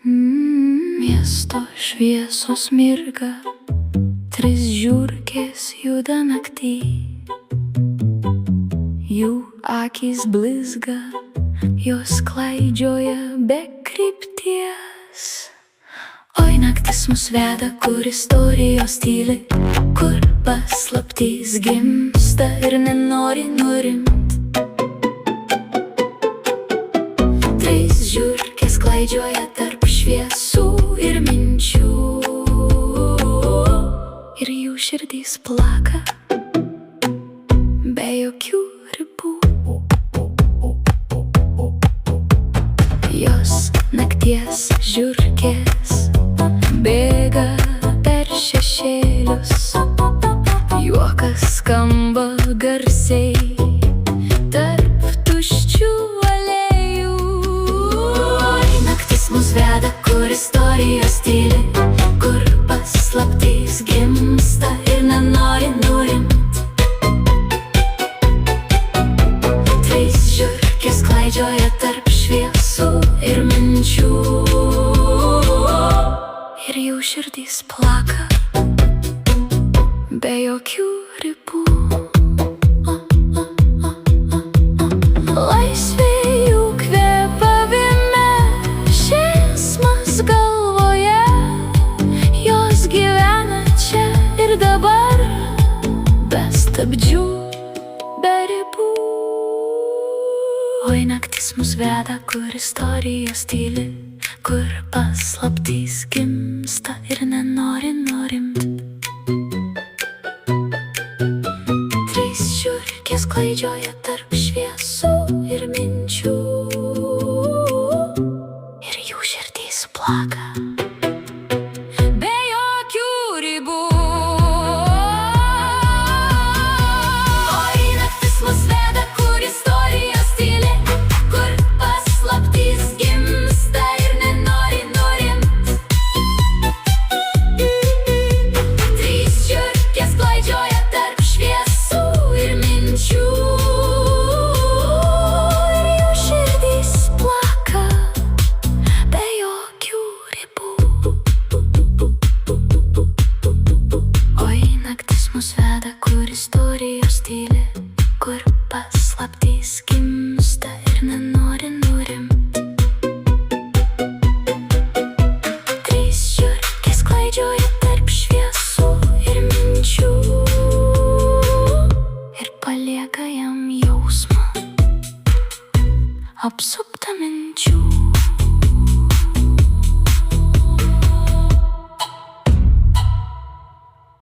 Miesto šviesos mirga, tris žiurkės juda naktį. Jų akys blizga, jos klaidžioja be krypties. Oi, naktis mus veda, kur istorijos tyli, kur paslaptys gimsta ir nenori nurimt. Trys žiurkės klaidžioja tarp šviesų ir minčių, ir jų širdys plaka be jokių ribų. Jos nakties žiurkės bėga per šešėlius, juokas skamba garsiai tarp tuščių alėjų. Oi, naktis mus veda, kur istorijos tyli, kur paslaptys gimsta ir nenori nurimt. Trys žiurkės klaidžioja tarp šviesų ir minčių, ir jų širdys plaka be jokių ribų. Laisvė jų kvėpavime, šėsmas galvoje, jos gyvena čia ir dabar, be stabdžių, be ribų. Oi, naktis mus veda, kur istorijos tyli, kur paslaptys gimsta ir nenori nurimt. Trys žiurkės klaidžioja tarp šviesų ir minčių, ir jų širdys plaka